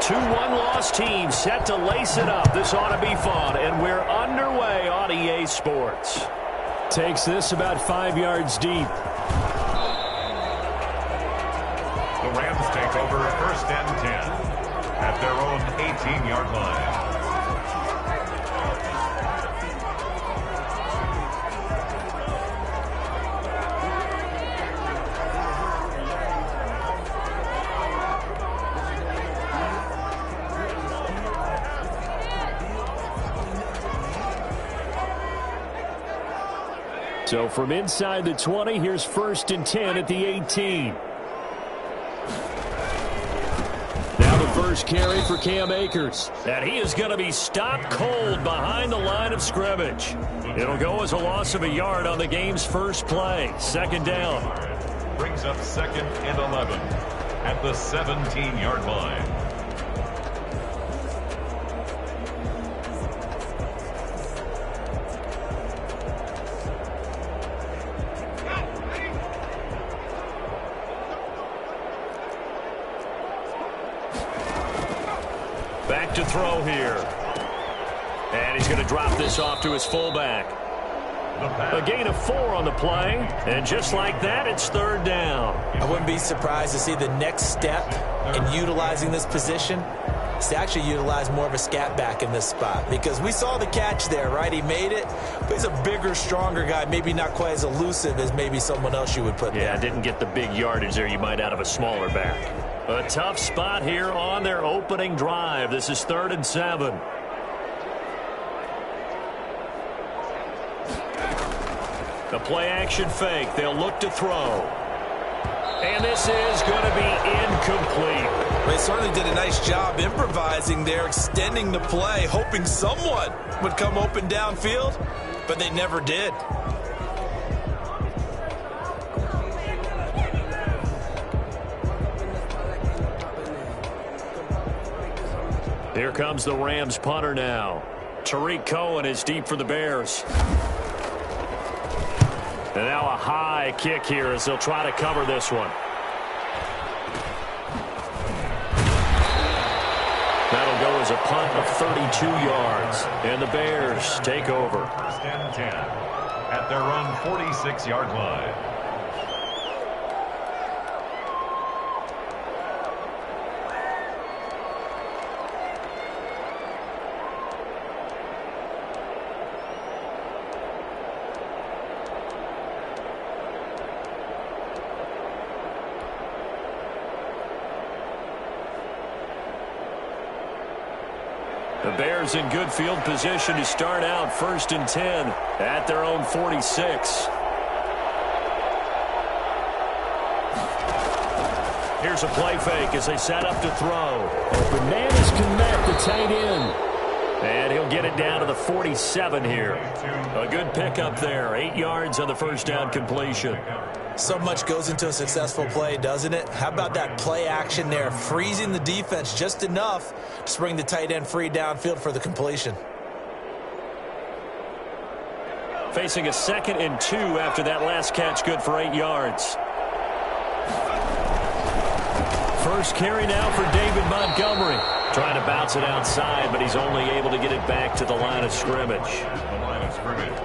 Two one-loss teams set to lace it up. This ought to be fun, and we're underway on EA Sports. Takes this about 5 yards deep. The Rams take over 1st and 10 at their own 18-yard line. So from inside the 20, here's 1st and 10 at the 18. Now the first carry for Cam Akers. And he is going to be stopped cold behind the line of scrimmage. It'll go as a loss of a yard on the game's first play. 2nd down. Brings up 2nd and 11 at the 17-yard line. Back to throw here. And he's going to drop this off to his fullback. A gain of 4 on the play. And just like that, it's 3rd down. I wouldn't be surprised to see the next step in utilizing this position is to actually utilize more of a scat back in this spot. Because we saw the catch there, right? He made it. But he's a bigger, stronger guy. Maybe not quite as elusive as maybe someone else you would put there. Yeah, didn't get the big yardage there you might out of a smaller back. A tough spot here on their opening drive. This is 3rd and 7. The play-action fake. They'll look to throw. And this is going to be incomplete. They certainly did a nice job improvising there, extending the play, hoping someone would come open downfield, but they never did. Here comes the Rams punter now. Tariq Cohen is deep for the Bears. And now a high kick here as they'll try to cover this one. That'll go as a punt of 32 yards. And the Bears take over. 1st and 10 at their own 46-yard line. The Bears in good field position to start out 1st and 10 at their own 46. Here's a play fake as they set up to throw. Open man is Kmet, the tight end. And he'll get it down to the 47 here. A good pickup there. 8 yards on the 1st down completion. So much goes into a successful play, doesn't it? How about that play action there, freezing the defense just enough to bring the tight end free downfield for the completion. Facing a 2nd and 2 after that last catch, good for 8 yards. First carry now for David Montgomery. Trying to bounce it outside, but he's only able to get it back to the line of scrimmage.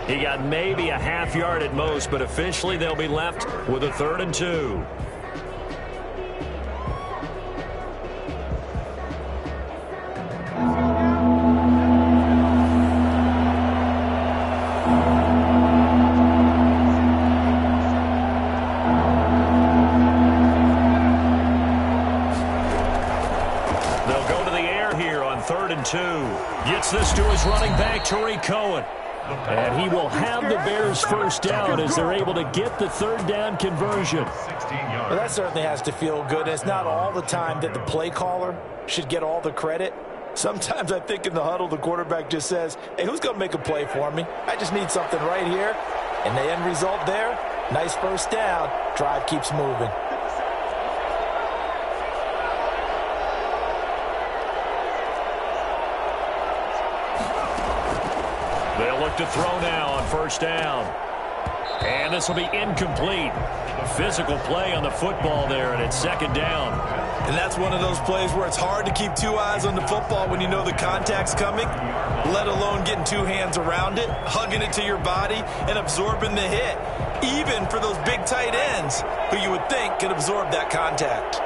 He got maybe a half yard at most, but officially they'll be left with a 3rd and 2. They'll go to the air here on 3rd and 2. Gets this to his running back, Tariq Cohen. And he will have the Bears first down as they're able to get the 3rd down conversion. Well, that certainly has to feel good. It's not all the time that the play caller should get all the credit. Sometimes I think in the huddle, the quarterback just says, hey, who's going to make a play for me? I just need something right here. And the end result there, nice first down. Drive keeps moving. They'll look to throw now on 1st down. And this will be incomplete. Physical play on the football there, and it's second down. And that's one of those plays where it's hard to keep two eyes on the football when you know the contact's coming, let alone getting two hands around it, hugging it to your body, and absorbing the hit, even for those big tight ends who you would think could absorb that contact.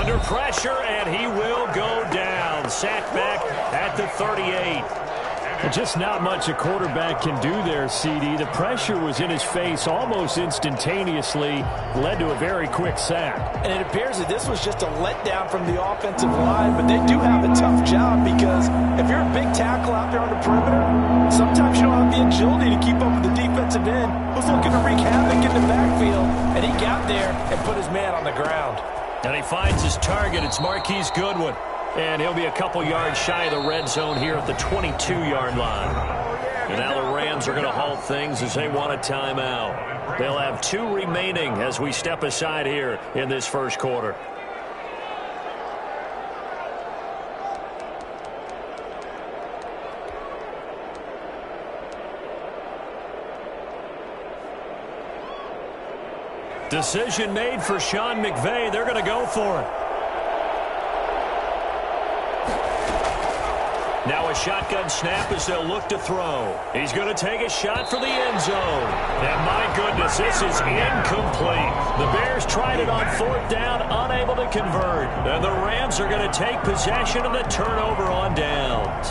Under pressure, and he will go down. Sacked back at the 38. Just not much a quarterback can do there, CD. The pressure was in his face almost instantaneously, led to a very quick sack. And it appears that this was just a letdown from the offensive line, but they do have a tough job because if you're a big tackle out there on the perimeter, sometimes you don't have the agility to keep up with the defensive end who's looking to wreak havoc in the backfield, and he got there and put his man on the ground. And he finds his target. It's Marquise Goodwin. And he'll be a couple yards shy of the red zone here at the 22-yard line. And now the Rams are going to halt things as they want a timeout. They'll have 2 remaining as we step aside here in this first quarter. Decision made for Sean McVay. They're going to go for it. Now a shotgun snap as they'll look to throw. He's going to take a shot for the end zone. And my goodness, this is incomplete. The Bears tried it on 4th down, unable to convert. And the Rams are going to take possession of the turnover on downs.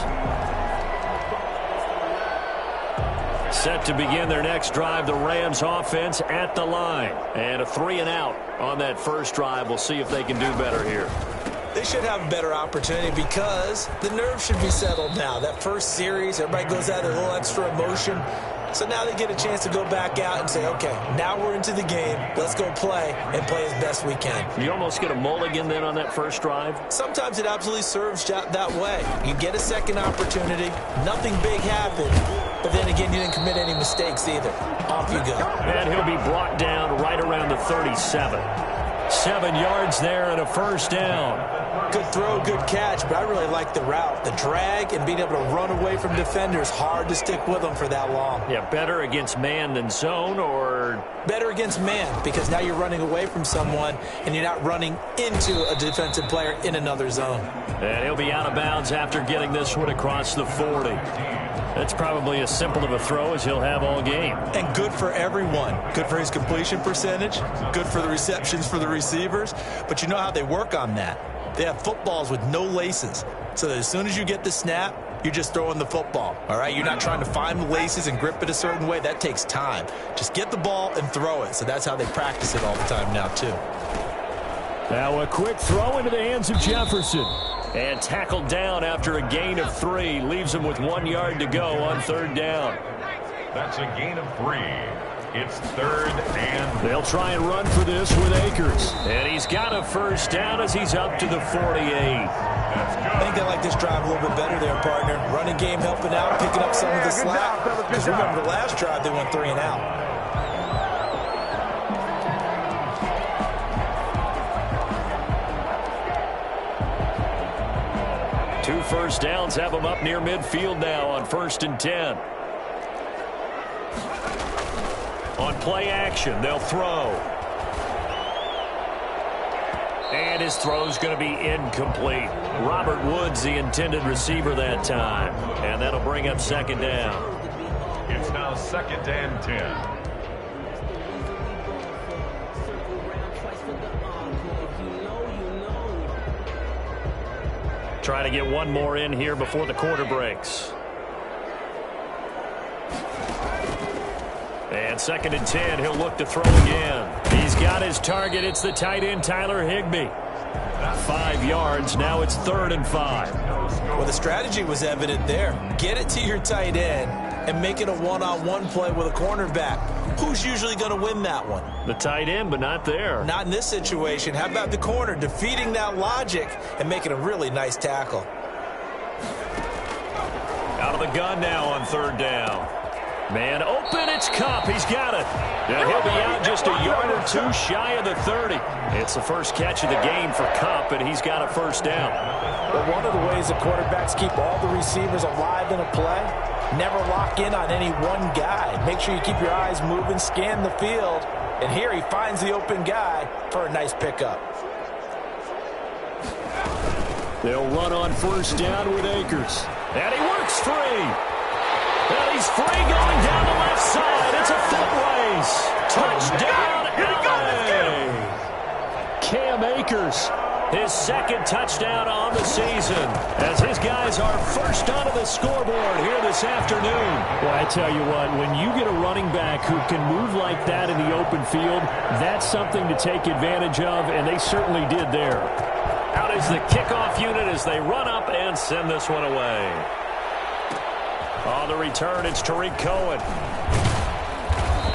Set to begin their next drive, the Rams offense at the line. And a 3-and-out on that first drive. We'll see if they can do better here. They should have a better opportunity because the nerves should be settled now. That first series, everybody goes out with a little extra emotion. So now they get a chance to go back out and say, okay, now we're into the game. Let's go play and play as best we can. You almost get a mulligan then on that first drive? Sometimes it absolutely serves that way. You get a second opportunity. Nothing big happened. But then again, you didn't commit any mistakes either. Off you go. And he'll be brought down right around the 37. 7 yards there and a first down. Good throw, good catch, but I really like the route. The drag and being able to run away from defenders, hard to stick with them for that long. Yeah, better against man than zone, or? Better against man, because now you're running away from someone and you're not running into a defensive player in another zone. And he'll be out of bounds after getting this one across the 40. That's probably as simple of a throw as he'll have all game. And good for everyone. Good for his completion percentage, good for the receptions for the receivers, but you know how they work on that. They have footballs with no laces, so that as soon as you get the snap, you're just throwing the football, all right? You're not trying to find the laces and grip it a certain way. That takes time. Just get the ball and throw it, so that's how they practice it all the time now, too. Now a quick throw into the hands of Jefferson. And tackled down after a gain of 3. Leaves him with 1 yard to go on 3rd down. That's a gain of 3. It's 3rd and... They'll try and run for this with Akers. And he's got a first down as he's up to the 48. I think they like this drive a little bit better there, partner. Running game helping out, picking up some of the slack. Because remember, the last drive they went 3 and out. Two first downs have him up near midfield now on 1st and 10. On play action, they'll throw. And his throw's going to be incomplete. Robert Woods, the intended receiver that time. And that'll bring up 2nd down. It's now 2nd and 10. Try to get one more in here before the quarter breaks. And 2nd and 10, he'll look to throw again. He's got his target. It's the tight end, Tyler Higbee. 5 yards. Now it's 3rd and 5. Well, the strategy was evident there. Get it to your tight end and make it a one-on-one play with a cornerback. Who's usually going to win that one? The tight end, but not there. Not in this situation. How about the corner defeating that logic and making a really nice tackle? Out of the gun now on 3rd down. Man open, it's Kupp. He's got it. And he'll be out just a yard or two shy of the 30. It's the first catch of the game for Kupp, and he's got a first down. But one of the ways the quarterbacks keep all the receivers alive in a play, never lock in on any one guy. Make sure you keep your eyes moving, scan the field, and here he finds the open guy for a nice pickup. They'll run on first down with Akers. And he works free. And he's free going down the left side. It's a foot race. Touchdown, LA. Cam Akers. His second touchdown on the season as his guys are first onto the scoreboard here this afternoon. Well, I tell you what, when you get a running back who can move like that in the open field, that's something to take advantage of, and they certainly did there. Out is the kickoff unit as they run up and send this one away. On the return, it's Tariq Cohen.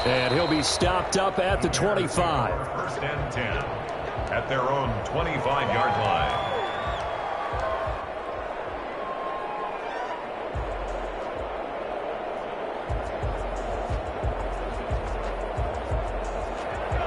And he'll be stopped up at the 25. First and 10 at their own 25-yard line.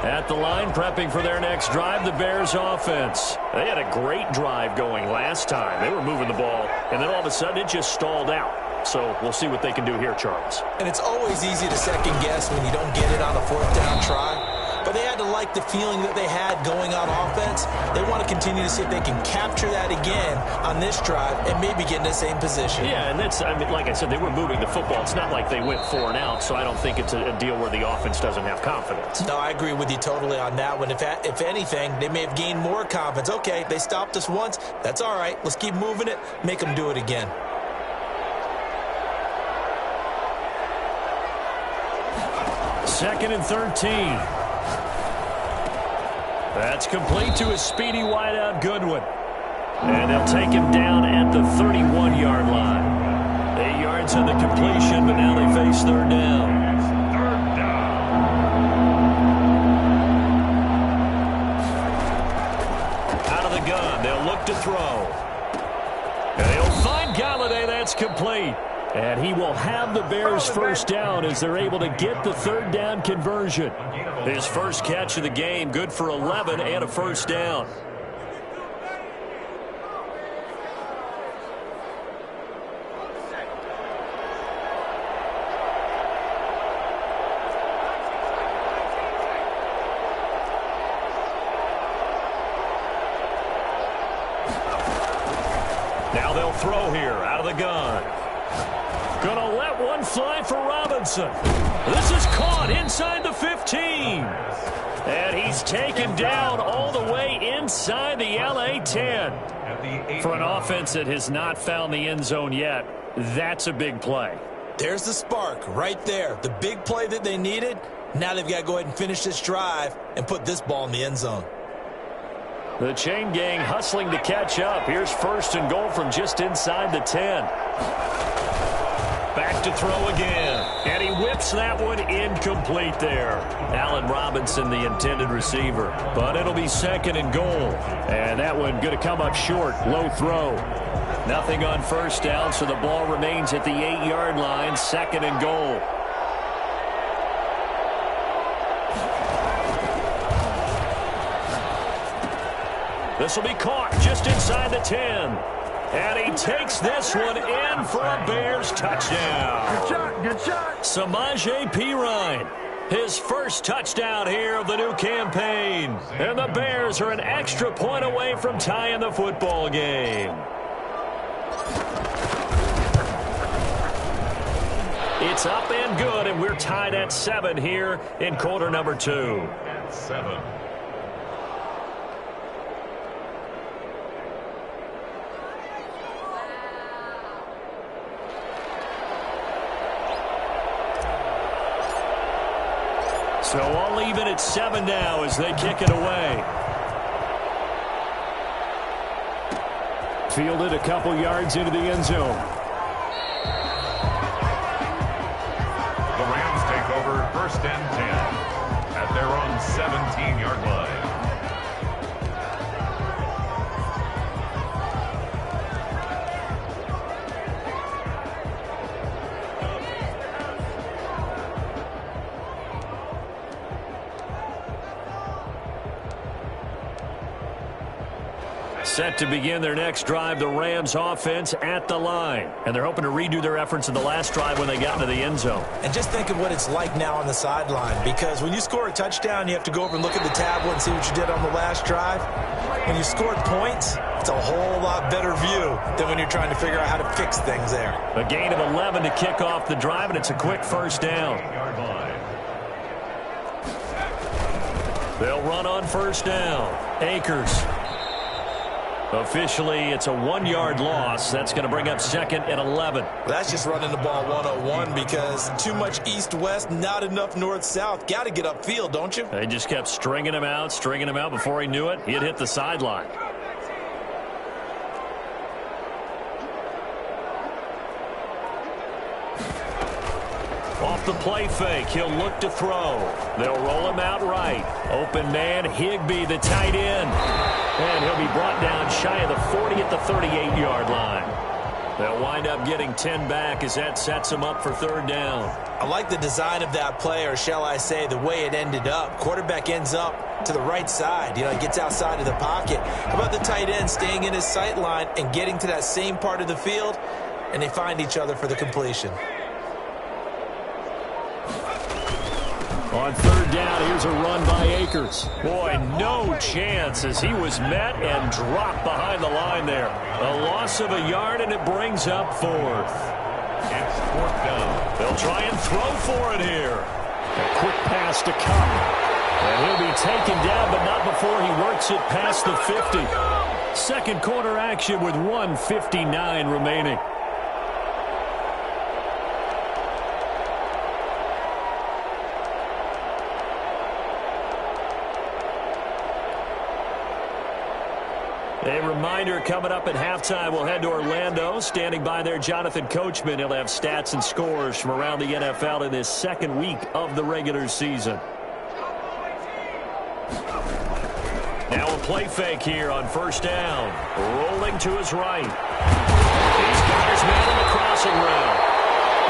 At the line, prepping for their next drive, the Bears offense. They had a great drive going last time. They were moving the ball, and then all of a sudden it just stalled out. So we'll see what they can do here, Charles. And it's always easy to second guess when you don't get it on a fourth down try. But they had to like the feeling that they had going on offense. They want to continue to see if they can capture that again on this drive and maybe get in the same position. Yeah, and that's, I mean, like I said, they were moving the football. It's not like they went 4 and out, so I don't think it's a deal where the offense doesn't have confidence. No, I agree with you totally on that one. If anything, they may have gained more confidence. Okay, they stopped us once. That's all right. Let's keep moving it. Make them do it again. Second and 13. That's complete to a speedy wideout Goodwin. And they'll take him down at the 31-yard line. 8 yards on the completion, but now they face third down. Third down. Out of the gun, they'll look to throw. And he'll find Galladay. That's complete. And he will have the Bears first down as they're able to get the third down conversion. His first catch of the game, good for 11 and a first down. Now they'll throw here out of the gun. Gonna let one fly for Robinson. This is caught inside the 15. And he's taken down all the way inside the LA 10. For an offense that has not found the end zone yet, that's a big play. There's the spark right there. The big play that they needed. Now they've got to go ahead and finish this drive and put this ball in the end zone. The chain gang hustling to catch up. Here's first and goal from just inside the 10. Back to throw again. And he whips that one incomplete there. Allen Robinson, the intended receiver. But it'll be second and goal. And that one going to come up short. Low throw. Nothing on first down, so the ball remains at the 8-yard line. Second and goal. This will be caught just inside the 10. And he takes this one in for a Bears touchdown. Good shot, good shot. Samaje Perine, his first touchdown here of the new campaign. And the Bears are an extra point away from tying the football game. It's up and good, and we're tied at 7 here in quarter number 2. At 7. So I'll leave it at 7 now as they kick it away. Fielded a couple yards into the end zone. The Rams take over first and 10 at their own 17-yard line. Set to begin their next drive, the Rams offense at the line. And they're hoping to redo their efforts in the last drive when they got into the end zone. And just think of what it's like now on the sideline, because when you score a touchdown, you have to go over and look at the tablet and see what you did on the last drive. When you scored points, it's a whole lot better view than when you're trying to figure out how to fix things there. A gain of 11 to kick off the drive, and it's a quick first down. They'll run on first down. Akers. Officially, it's a 1-yard loss. That's going to bring up second and 11. That's just running the ball 101 because too much east-west, not enough north-south. Got to get upfield, don't you? They just kept stringing him out. Before he knew it, he'd hit the sideline. Off the play fake, he'll look to throw. They'll roll him out right. Open man, Higbee, the tight end. And he'll be brought down shy of the 40 at the 38-yard line. They'll wind up getting 10 back as that sets them up for third down. I like the design of that play, or shall I say the way it ended up. Quarterback ends up to the right side. He gets outside of the pocket. How about the tight end staying in his sight line and getting to that same part of the field, and they find each other for the completion. On third down, here's a run by Akers. Boy, no chance as he was met and dropped behind the line there. A loss of a yard, and it brings up fourth. It's fourth down. They'll try and throw for it here. A quick pass to Cup. And he'll be taken down, but not before he works it past the 50. Second quarter action with 1:59 remaining. A reminder, coming up at halftime, we'll head to Orlando. Standing by there, Jonathan Coachman. He'll have stats and scores from around the NFL in this second week of the regular season. Now a play fake here on first down. Rolling to his right. He's got his man in the crossing route.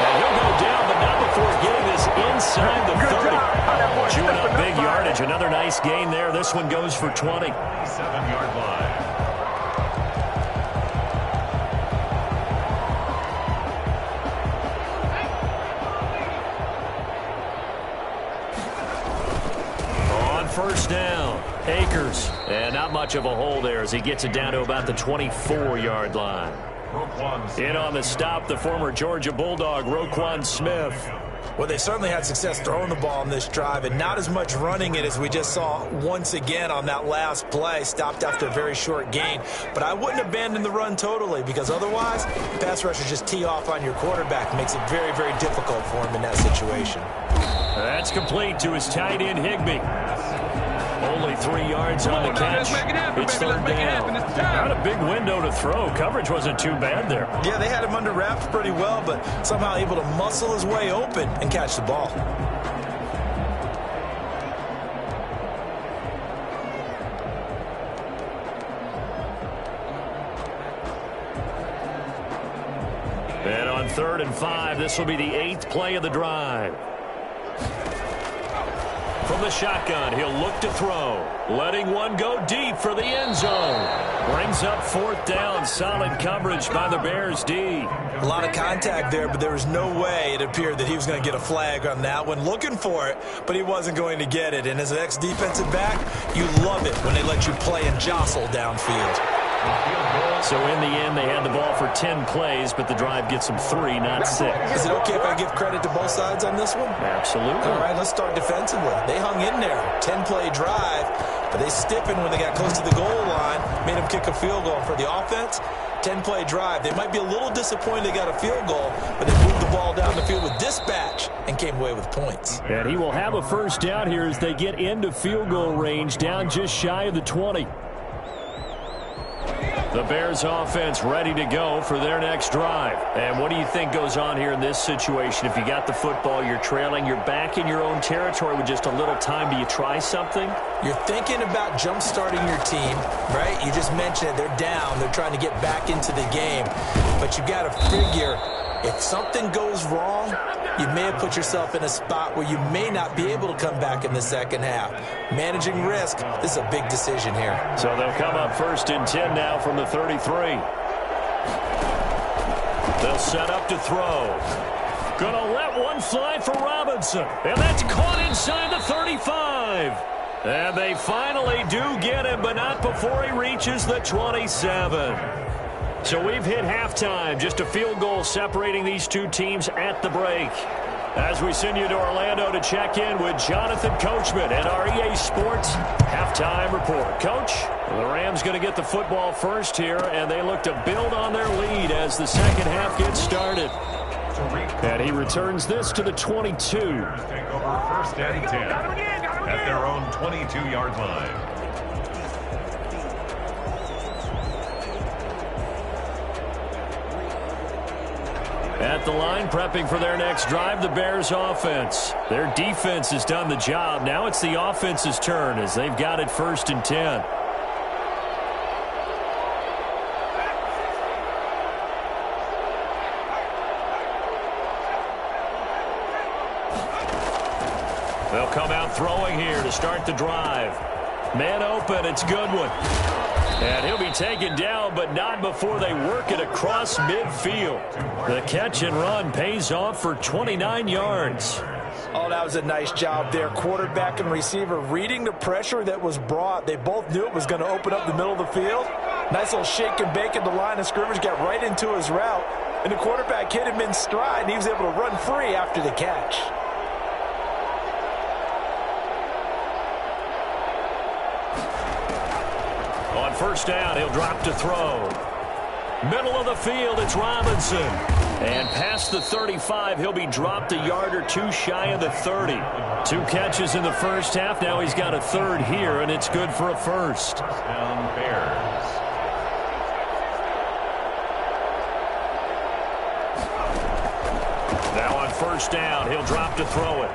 And he'll go down, but not before getting this inside the 30. Chewing up big yardage. Another nice gain there. This one goes for 20. 7-yard line. First down, Akers. And not much of a hole there as he gets it down to about the 24-yard line. In on the stop, the former Georgia Bulldog, Roquan Smith. Well, they certainly had success throwing the ball on this drive and not as much running it as we just saw once again on that last play. Stopped after a very short gain. But I wouldn't abandon the run totally because otherwise, the pass rushers just tee off on your quarterback. Makes it very, very difficult for him in that situation. That's complete to his tight end, Higbee. Only 3 yards on the catch. It's third down. Not a big window to throw. Coverage wasn't too bad there. Yeah, they had him under wraps pretty well, but somehow able to muscle his way open and catch the ball. And on 3rd and 5, this will be the 8th play of the drive. From the shotgun, he'll look to throw. Letting one go deep for the end zone. Brings up 4th down. Solid coverage by the Bears D. A lot of contact there, but there was no way it appeared that he was going to get a flag on that one. Looking for it, but he wasn't going to get it. And as an ex-defensive back, you love it when they let you play and jostle downfield. So in the end, they had the ball for 10 plays, but the drive gets them 3, not 6. Is it okay if I give credit to both sides on this one? Absolutely. All right, let's start defensively. They hung in there. 10-play drive, but they stiffened when they got close to the goal line, made them kick a field goal. For the offense, 10-play drive. They might be a little disappointed they got a field goal, but they moved the ball down the field with dispatch and came away with points. And he will have a first down here as they get into field goal range, down just shy of the 20. The Bears offense ready to go for their next drive. And what do you think goes on here in this situation? If you got the football, you're trailing, you're back in your own territory with just a little time. Do you try something? You're thinking about jump-starting your team, right? You just mentioned it. They're down. They're trying to get back into the game. But you got to figure If something goes wrong, you may have put yourself in a spot where you may not be able to come back in the second half. Managing risk, this is a big decision here. So they'll come up 1st and 10 now from the 33. They'll set up to throw. Gonna let one fly for Robinson. And that's caught inside the 35. And they finally do get him, but not before he reaches the 27. So we've hit halftime. Just a field goal separating these two teams at the break. As we send you to Orlando to check in with Jonathan Coachman at our EA Sports Halftime Report. Coach, the Rams going to get the football first here, and they look to build on their lead as the second half gets started. And he returns this to the 22. Take over 1st and 10 at their own 22-yard line. At the line, prepping for their next drive, the Bears offense. Their defense has done the job. Now it's the offense's turn as they've got it 1st and 10. They'll come out throwing here to start the drive. Man open, it's Goodwin. And he'll be taken down, but not before they work it across midfield. The catch and run pays off for 29 yards. Oh, that was a nice job there. Quarterback and receiver reading the pressure that was brought. They both knew it was going to open up the middle of the field. Nice little shake and bake at the line of scrimmage, got right into his route. And the quarterback hit him in stride, and he was able to run free after the catch. On 1st down, he'll drop to throw. Middle of the field, it's Robinson. And past the 35, he'll be dropped a yard or two shy of the 30. 2 catches in the first half. Now he's got a 3rd here, and it's good for a 1st. Down Bears. Now on 1st down, he'll drop to throw it.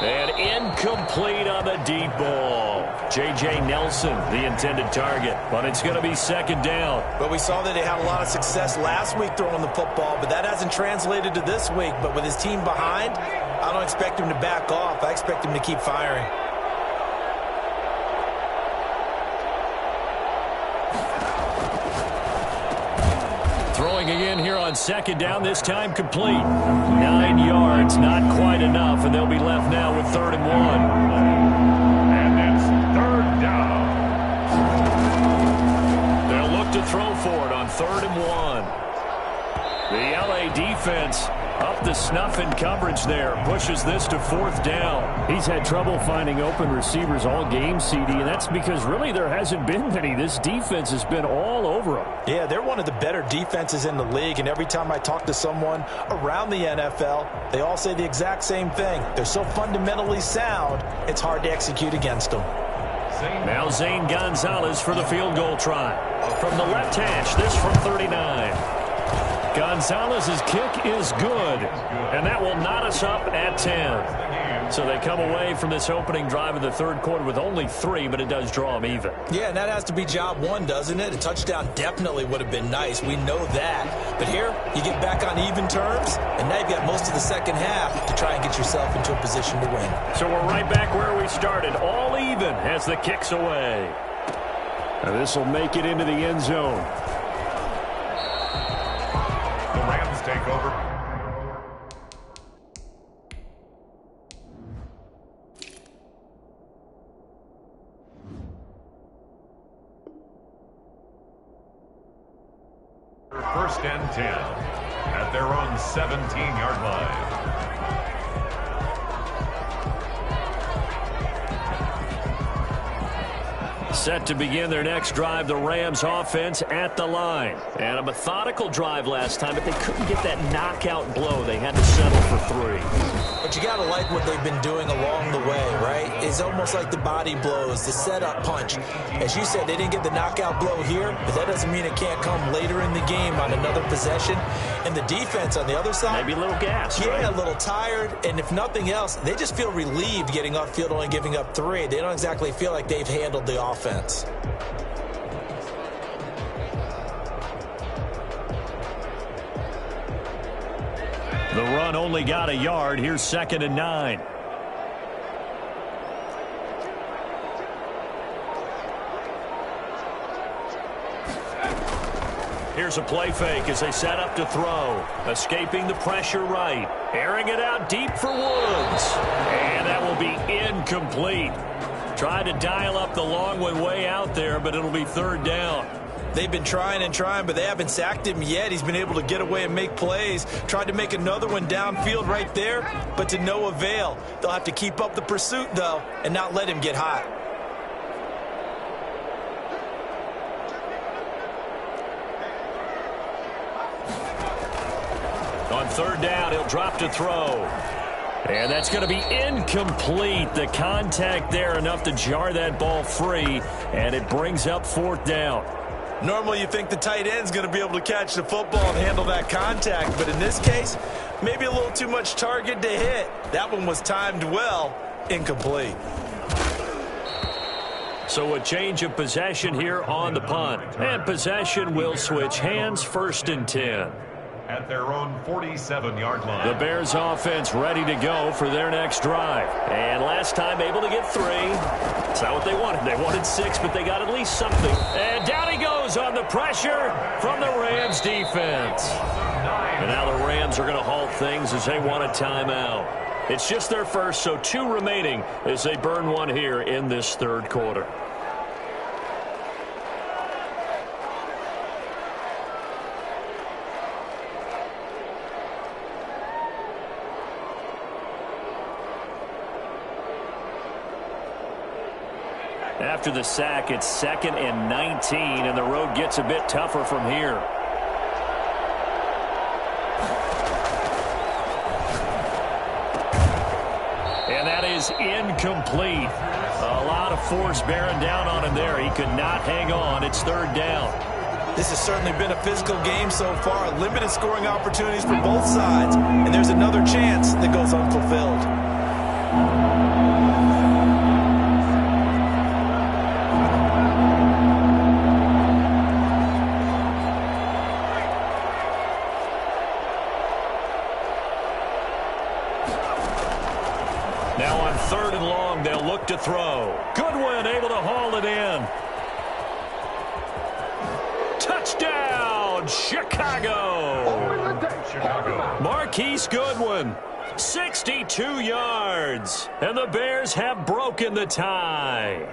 And incomplete on the deep ball. J.J. Nelson, the intended target. But it's going to be 2nd down. But we saw that they had a lot of success last week throwing the football, but that hasn't translated to this week. But with his team behind, I don't expect him to back off. I expect him to keep firing. Throwing again here on 2nd down, this time complete. 9 yards, not quite enough, and they'll be left now with 3rd and 1. And it's 3rd down. They'll look to throw for it on 3rd and 1. The L.A. defense up the snuff in coverage there. Pushes this to 4th down. He's had trouble finding open receivers all game, CD, and that's because really there hasn't been many. This defense has been all over him. Yeah, they're one of the better defenses in the league, and every time I talk to someone around the NFL, they all say the exact same thing. They're so fundamentally sound, it's hard to execute against them. Now Zane Gonzalez for the field goal try. From the left hash, this from 39. Gonzalez's kick is good, and that will knot us up at 10. So they come away from this opening drive of the 3rd quarter with only 3, but it does draw them even. Yeah, and that has to be job 1, doesn't it? A touchdown definitely would have been nice. We know that. But here, you get back on even terms, and now you've got most of the second half to try and get yourself into a position to win. So we're right back where we started, all even as the kick's away. Now this will make it into the end zone. The Rams take over. First and 10 at their own 17-yard line. Set to begin their next drive, the Rams offense at the line. And a methodical drive last time, but they couldn't get that knockout blow. They had to settle for 3. But you got to like what they've been doing along the way, right? It's almost like the body blows, the setup punch. As you said, they didn't get the knockout blow here, but that doesn't mean it can't come later in the game on another possession. And the defense on the other side, maybe a little gas, yeah, right? A little tired. And if nothing else, they just feel relieved getting off field, only giving up 3. They don't exactly feel like they've handled the offense. The run only got a yard. Here's 2nd and 9. Here's a play fake as they set up to throw. Escaping the pressure right. Airing it out deep for Woods. And that will be incomplete. Tried to dial up the long one way out there, but it'll be 3rd down. They've been trying and trying, but they haven't sacked him yet. He's been able to get away and make plays. Tried to make another one downfield right there, but to no avail. They'll have to keep up the pursuit, though, and not let him get hot. On 3rd down, he'll drop to throw. And that's going to be incomplete. The contact there enough to jar that ball free, and it brings up 4th down. Normally you think the tight end's going to be able to catch the football and handle that contact, but in this case, maybe a little too much target to hit. That one was timed well, incomplete. So a change of possession here on the punt. And possession will switch hands, 1st and 10. At their own 47-yard line. The Bears offense ready to go for their next drive. And last time able to get 3. That's not what they wanted. They wanted 6, but they got at least something. And down he goes on the pressure from the Rams defense. And now the Rams are going to halt things as they want a timeout. It's just their first, so 2 remaining as they burn one here in this 3rd quarter. After the sack, it's 2nd and 19, and the road gets a bit tougher from here. And that is incomplete. A lot of force bearing down on him there. He could not hang on. It's 3rd down. This has certainly been a physical game so far. Limited scoring opportunities for both sides, and there's another chance that goes unfulfilled. Now on 3rd and long, they'll look to throw. Goodwin able to haul it in. Touchdown, Chicago. Marquise Goodwin, 62 yards. And the Bears have broken the tie.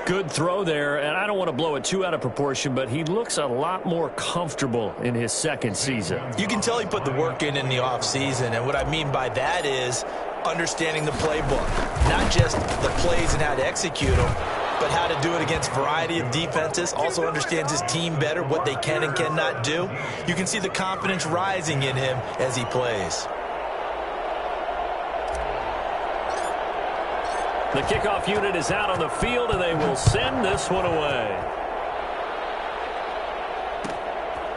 Good throw there, and I don't want to blow it too out of proportion, but he looks a lot more comfortable in his 2nd season. You can tell he put the work in the offseason, and what I mean by that is understanding the playbook. Not just the plays and how to execute them, but how to do it against a variety of defenses. Also understands his team better, what they can and cannot do. You can see the confidence rising in him as he plays. The kickoff unit is out on the field, and they will send this one away.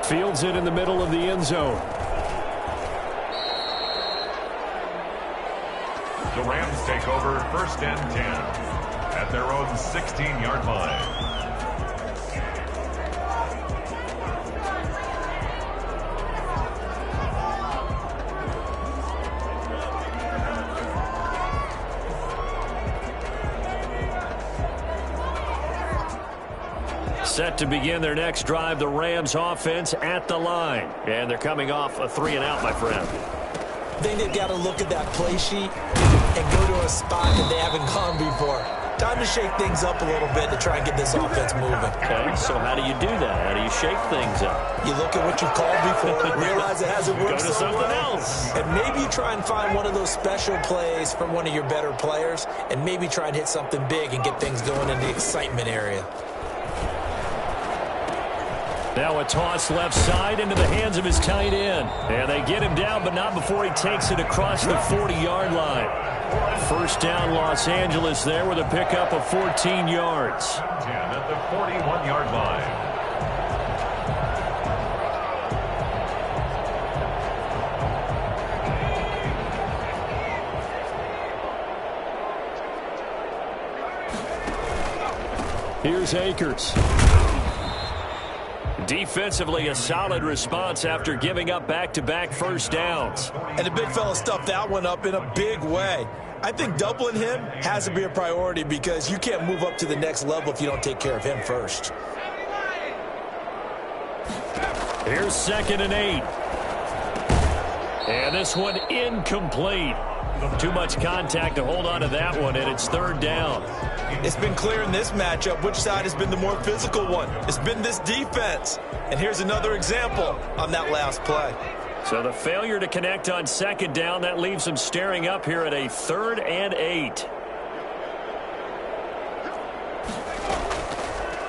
Fields it in the middle of the end zone. The Rams take over 1st and 10 at their own 16-yard line. Set to begin their next drive, the Rams offense at the line. And they're coming off a 3-and-out, my friend. I think they've got to look at that play sheet and go to a spot that they haven't gone before. Time to shake things up a little bit to try and get this offense moving. Okay, so how do you do that? How do you shake things up? You look at what you've called before, realize it hasn't worked Go to so something well, else. and maybe you try and find one of those special plays from one of your better players, and maybe try and hit something big and get things going in the excitement area. Now a toss left side into the hands of his tight end. And they get him down, but not before he takes it across the 40-yard line. 1st down, Los Angeles there with a pickup of 14 yards. 10 at the 41-yard line. Here's Akers. Defensively, a solid response after giving up back-to-back first downs. And the big fella stuffed that one up in a big way. I think doubling him has to be a priority because you can't move up to the next level if you don't take care of him first. Here's 2nd and 8. And this one incomplete. Too much contact to hold on to that one, and it's 3rd down. It's been clear in this matchup which side has been the more physical one. It's been this defense. And here's another example on that last play. So the failure to connect on 2nd down, that leaves them staring up here at a 3rd and 8.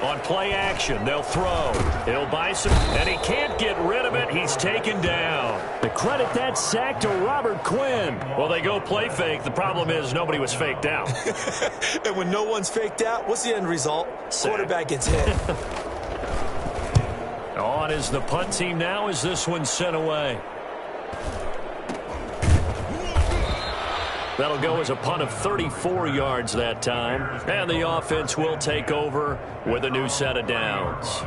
On play action, they'll throw. He'll buy some, and he can't get rid of it. He's taken down. To credit that sack to Robert Quinn. Well, they go play fake. The problem is nobody was faked out. And when no one's faked out, what's the end result? Sack. Quarterback gets hit. On is the punt team now as this one's sent away. That'll go as a punt of 34 yards that time. And the offense will take over with a new set of downs.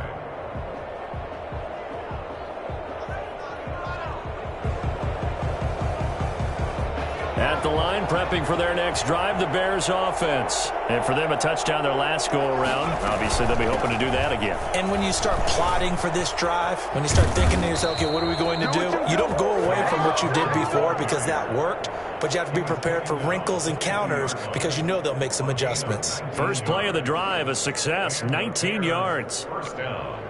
At the line, prepping for their next drive, the Bears offense. And for them, a touchdown their last go-around. Obviously, they'll be hoping to do that again. And when you start plotting for this drive, when you start thinking to yourself, okay, what are we going to do? You don't go away from what you did before because that worked, but you have to be prepared for wrinkles and counters because you know they'll make some adjustments. First play of the drive, a success, 19 yards. 1st down.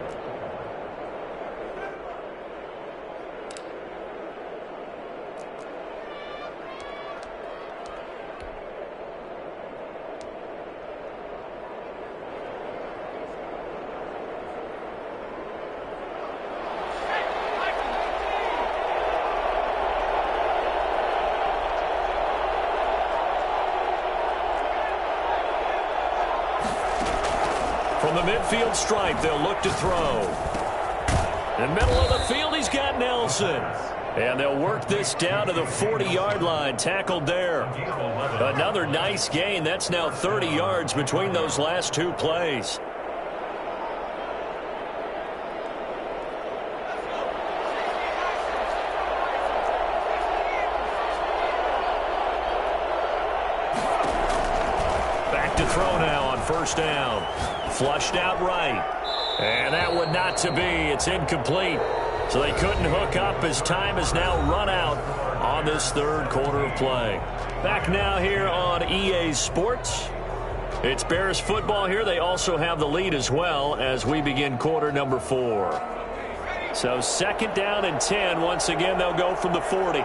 From the midfield stripe, they'll look to throw. In the middle of the field, he's got Nelson. And they'll work this down to the 40-yard line, tackled there. Another nice gain. That's now 30 yards between those last 2 plays. Back to throw now on 1st down. Flushed out right. And that one not to be. It's incomplete. So they couldn't hook up as time has now run out on this 3rd quarter of play. Back now here on EA Sports. It's Bears football here. They also have the lead as well as we begin quarter number 4. So 2nd down and 10. Once again, they'll go from the 40.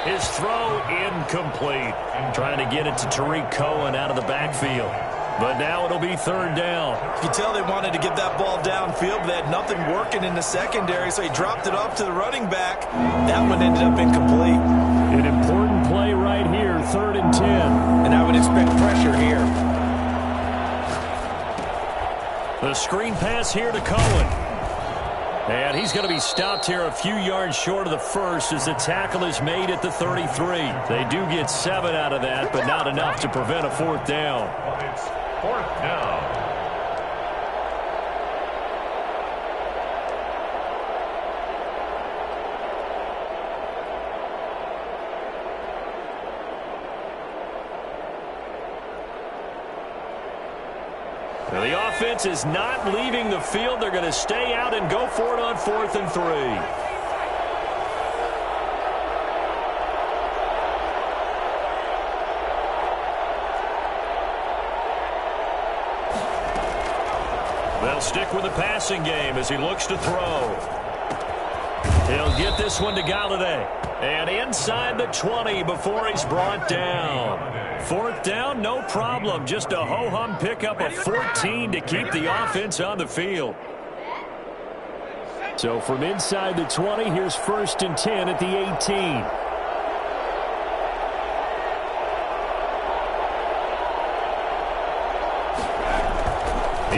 His throw incomplete. Trying to get it to Tariq Cohen out of the backfield. But now it'll be 3rd down. You can tell they wanted to get that ball downfield, but they had nothing working in the secondary, so he dropped it off to the running back. That one ended up incomplete. An important play right here, 3rd and 10. And I would expect pressure here. The screen pass here to Cohen. And he's going to be stopped here a few yards short of the first as the tackle is made at the 33. They do get 7 out of that, but not enough to prevent a 4th down. It's 4th down. Now the offense is not leaving the field. They're going to stay out and go for it on 4th and 3. They'll stick with the passing game as he looks to throw. He'll get this one to Galladay. And inside the 20 before he's brought down. 4th down, no problem. Just a ho-hum pickup of 14 to keep the offense on the field. So from inside the 20, here's 1st and 10 at the 18.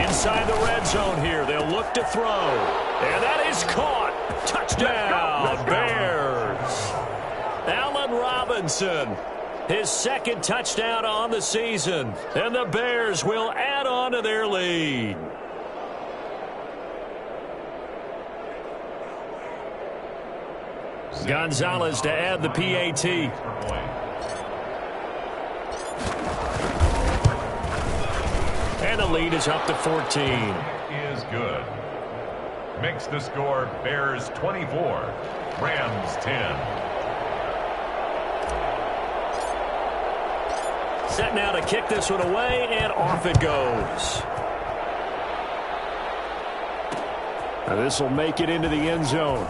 Inside the red zone here, they'll look to throw. And that is caught. Touchdown, Bears. Allen Robinson, his second touchdown on the season. And the Bears will add on to their lead. Gonzalez to add the PAT. And the lead is up to 14. Is good. Makes the score Bears 24, Rams 10. Set now to kick this one away, and off it goes. Now this will make it into the end zone.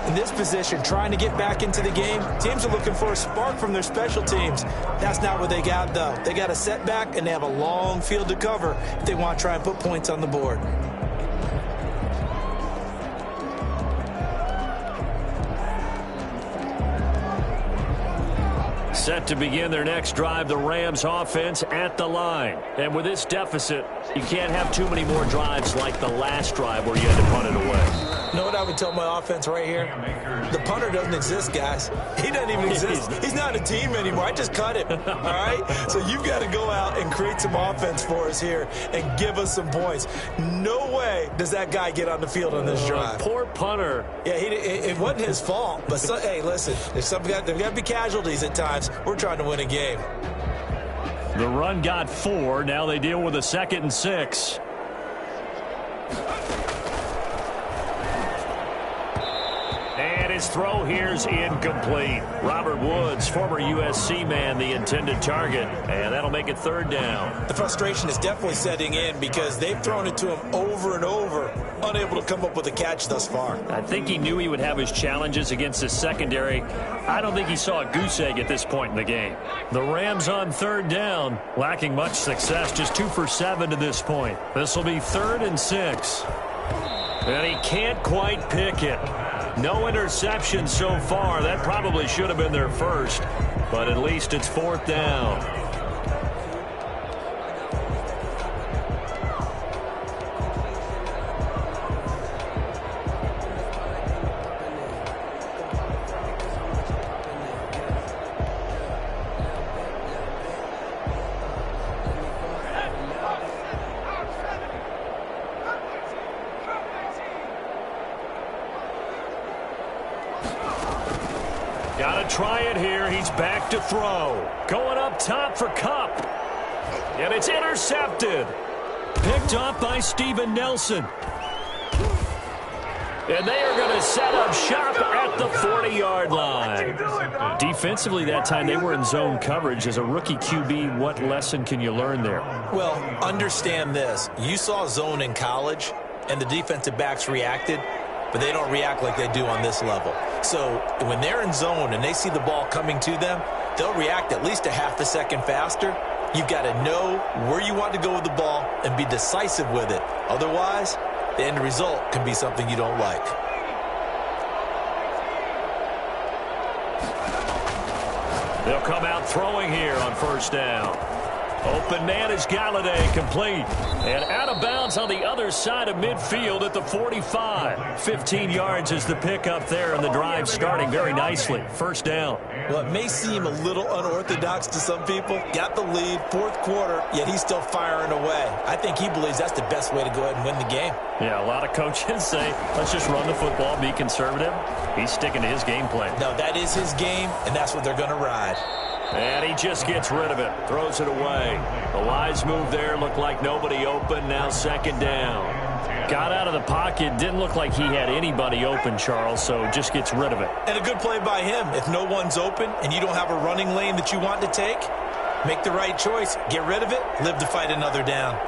In this position, trying to get back into the game, teams are looking for a spark from their special teams. That's not what they got, though. They got a setback, and they have a long field to cover if they want to try and put points on the board. Set to begin their next drive, the Rams offense at the line. And with this deficit, you can't have too many more drives like the last drive where you had to punt it away. You know what I would tell my offense right here? The punter doesn't exist, guys. He doesn't even exist. He's not a team anymore. I just cut him, all right? So you've got to go out and create some offense for us here and give us some points. No way does that guy get on the field on this drive. Poor punter. Yeah, it wasn't his fault. But, hey, listen, there's got to be casualties at times. We're trying to win a game. The run got 4. Now they deal with a 2nd and 6. And his throw here's incomplete. Robert Woods, former USC man, the intended target. And that'll make it 3rd down. The frustration is definitely setting in because they've thrown it to him over and over, unable to come up with a catch thus far. I think he knew he would have his challenges against his secondary. I don't think he saw a goose egg at this point in the game. The Rams on 3rd down, lacking much success, just 2 for 7 to this point. This will be 3rd and 6. And he can't quite pick it. No interception so far. That probably should have been their first, but at least it's 4th down. Got to try it here. He's back to throw. Going up top for Kupp. And it's intercepted. Picked off by Steven Nelson. And they are going to set up shop at the 40-yard line. Defensively that time, they were in zone coverage. As a rookie QB, what lesson can you learn there? Well, understand this. You saw zone in college, and the defensive backs reacted, but they don't react like they do on this level. So when they're in zone and they see the ball coming to them, they'll react at least a half a second faster. You've got to know where you want to go with the ball and be decisive with it. Otherwise, the end result can be something you don't like. They'll come out throwing here on 1st down. Open man is Galladay, complete. And out of bounds on the other side of midfield at the 45. 15 yards is the pickup there, and the drive starting very nicely. 1st down. Well, it may seem a little unorthodox to some people. Got the lead, 4th quarter, yet he's still firing away. I think he believes that's the best way to go ahead and win the game. Yeah, a lot of coaches say, let's just run the football, be conservative. He's sticking to his game plan. No, that is his game, and that's what they're going to ride. And he just gets rid of it, throws it away. The wise move there, looked like nobody open, now 2nd down. Got out of the pocket, didn't look like he had anybody open, Charles, so just gets rid of it. And a good play by him. If no one's open and you don't have a running lane that you want to take, make the right choice, get rid of it, live to fight another down.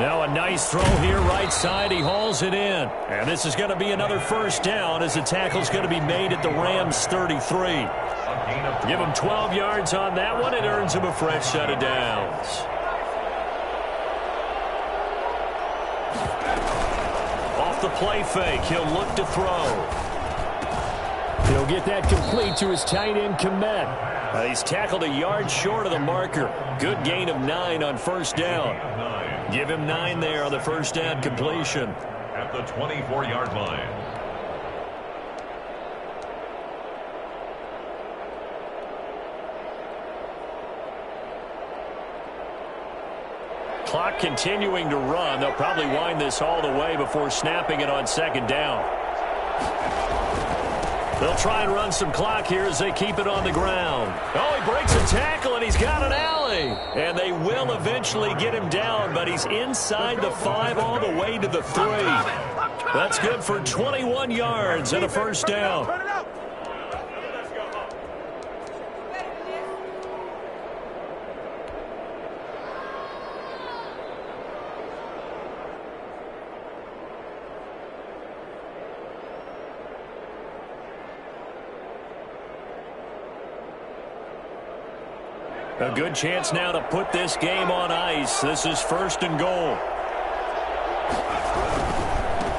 Now a nice throw here right side. He hauls it in. And this is going to be another 1st down as the tackle's going to be made at the Rams 33. Give him 12 yards on that one. It earns him a fresh set of downs. Off the play fake, he'll look to throw. He'll get that complete to his tight end, Komet. He's tackled a yard short of the marker. Good gain of 9 on first down. Give him 9 there on the first down completion. At the 24-yard line. Clock continuing to run. They'll probably wind this all the way before snapping it on second down. They'll try and run some clock here as they keep it on the ground. Oh, he breaks a tackle, and he's got an alley. And they will eventually get him down, but he's inside the 5 all the way to the 3. That's good for 21 yards and a first down. A good chance now to put this game on ice. This is first and goal.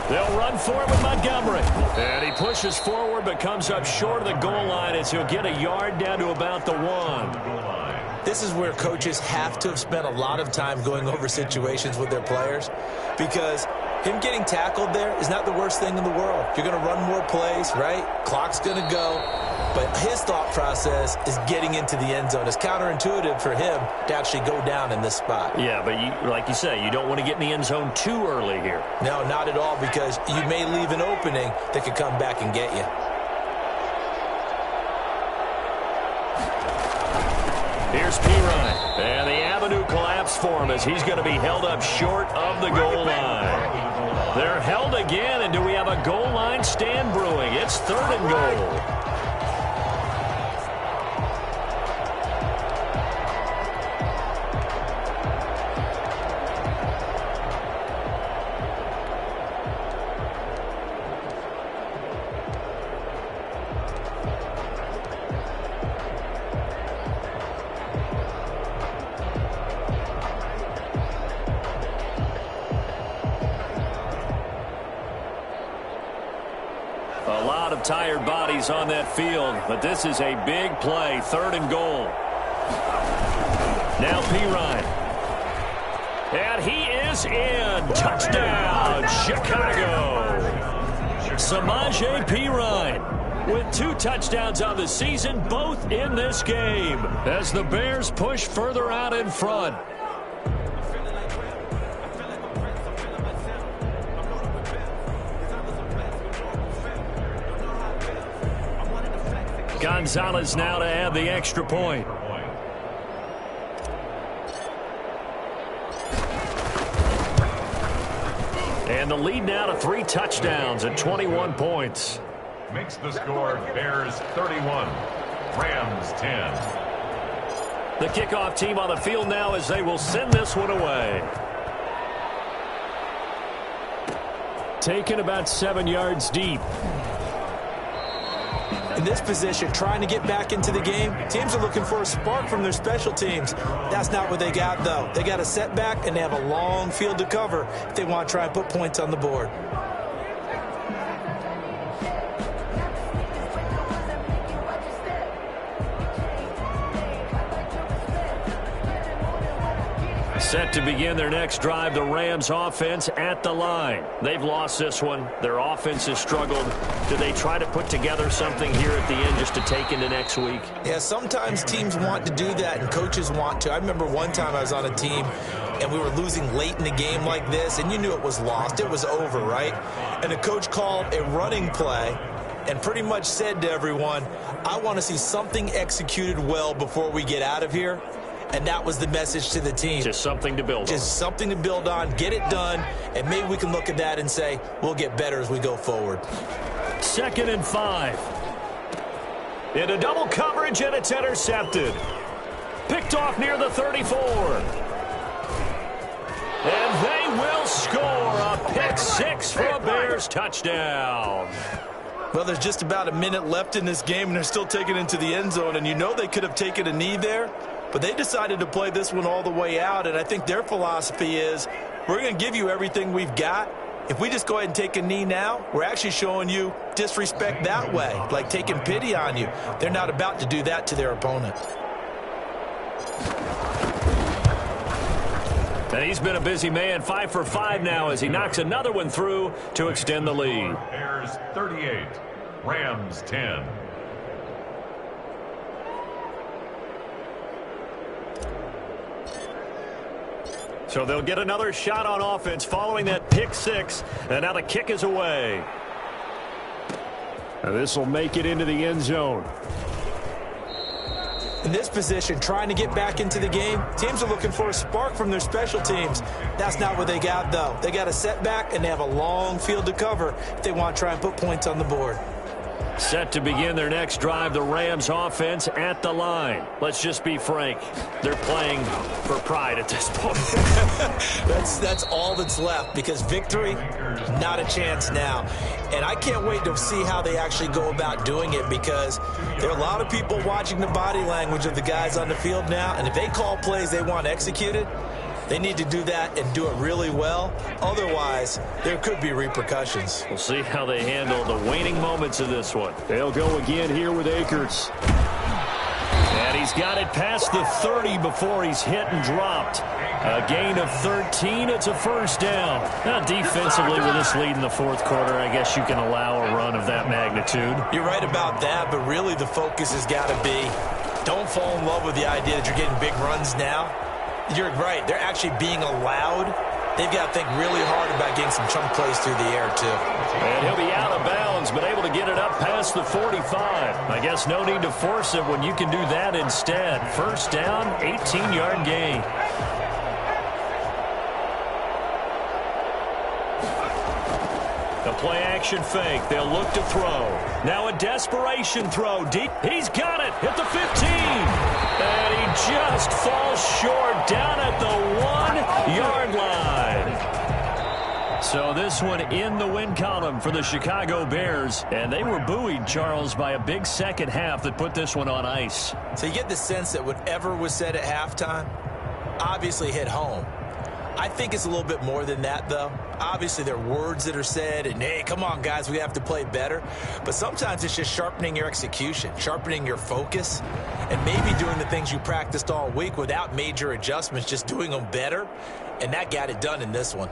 They'll run for it with Montgomery. And he pushes forward but comes up short of the goal line as he'll get a yard down to about the 1. This is where coaches have to have spent a lot of time going over situations with their players, because him getting tackled there is not the worst thing in the world. You're going to run more plays, right? Clock's going to go. But his thought process is getting into the end zone. It's counterintuitive for him to actually go down in this spot. Yeah, but like you say, you don't want to get in the end zone too early here. No, not at all, because you may leave an opening that could come back and get you. Here's Pirine. And the avenue collapsed for him as he's going to be held up short of the goal line. They're held again, and do we have a goal line stand brewing? It's third and goal. A lot of tired bodies on that field, but this is a big play, third and goal. Now Pirine. And he is in. Touchdown, Chicago. Samaje Pirine with 2 touchdowns on the season, both in this game, as the Bears push further out in front. Gonzalez now to add the extra point. And the lead now to 3 touchdowns at 21 points. Makes the score Bears 31, Rams 10. The kickoff team on the field now as they will send this one away. Taken about 7 yards deep. In this position, trying to get back into the game, teams are looking for a spark from their special teams. That's not what they got, though. They got a setback, and they have a long field to cover if they want to try and put points on the board. Set to begin their next drive, the Rams offense at the line. They've lost this one. Their offense has struggled. Do they try to put together something here at the end just to take into next week? Yeah, sometimes teams want to do that and coaches want to. I remember one time I was on a team and we were losing late in the game like this, and you knew it was lost. It was over, right? And the coach called a running play and pretty much said to everyone, I want to see something executed well before we get out of here. And that was the message to the team. Just something to build on. Just something to build on, get it done, and maybe we can look at that and say, we'll get better as we go forward. 2nd and 5. Into double coverage, and it's intercepted. Picked off near the 34. And they will score a pick 6 for a Bears touchdown. Well, there's just about a minute left in this game, and they're still taking it into the end zone. And you know they could have taken a knee there, but they decided to play this one all the way out. And I think their philosophy is, we're going to give you everything we've got, If we just go ahead and take a knee now, we're actually showing you disrespect that way, like taking pity on you. They're not about to do that to their opponent. And he's been a busy man, 5 for 5 now as he knocks another one through to extend the lead. Bears 38, Rams 10. So they'll get another shot on offense following that pick six. And now the kick is away. And this will make it into the end zone. In this position, trying to get back into the game, teams are looking for a spark from their special teams. That's not what they got, though. They got a setback, and they have a long field to cover if they want to try and put points on the board. Set to begin their next drive, the Rams offense at the line. Let's just be frank. They're playing for pride at this point. That's all that's left, because victory, not a chance now. And I can't wait to see how they actually go about doing it, because there are a lot of people watching the body language of the guys on the field now, and if they call plays they want executed, they need to do that and do it really well. Otherwise, there could be repercussions. We'll see how they handle the waning moments of this one. They'll go again here with Akers. And he's got it past the 30 before he's hit and dropped. A gain of 13. It's a first down. Now, defensively, with this lead in the fourth quarter, I guess you can allow a run of that magnitude. You're right about that, but really the focus has got to be, don't fall in love with the idea that you're getting big runs now. You're right. They're actually being allowed. They've got to think really hard about getting some chunk plays through the air, too. And he'll be out of bounds, but able to get it up past the 45. I guess no need to force it when you can do that instead. First down, 18-yard gain. The play-action fake. They'll look to throw. Now a desperation throw deep. He's got it. Hit the 15. And he just falls short down at the 1-yard line. So this one in the win column for the Chicago Bears. And they were buoyed, Charles, by a big second half that put this one on ice. So you get the sense that whatever was said at halftime obviously hit home. I think it's a little bit more than that, though. Obviously, there are words that are said, and, hey, come on, guys, we have to play better. But sometimes it's just sharpening your execution, sharpening your focus, and maybe doing the things you practiced all week without major adjustments, just doing them better. And that got it done in this one.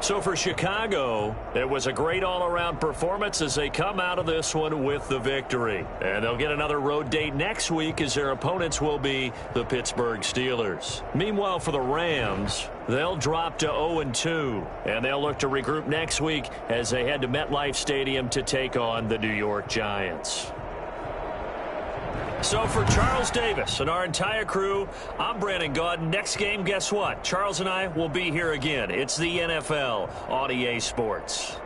So for Chicago, it was a great all-around performance as they come out of this one with the victory. And they'll get another road date next week as their opponents will be the Pittsburgh Steelers. Meanwhile, for the Rams, they'll drop to 0-2. And they'll look to regroup next week as they head to MetLife Stadium to take on the New York Giants. So for Charles Davis and our entire crew, I'm Brandon Gaudin. Next game, guess what? Charles and I will be here again. It's the NFL on EA Sports.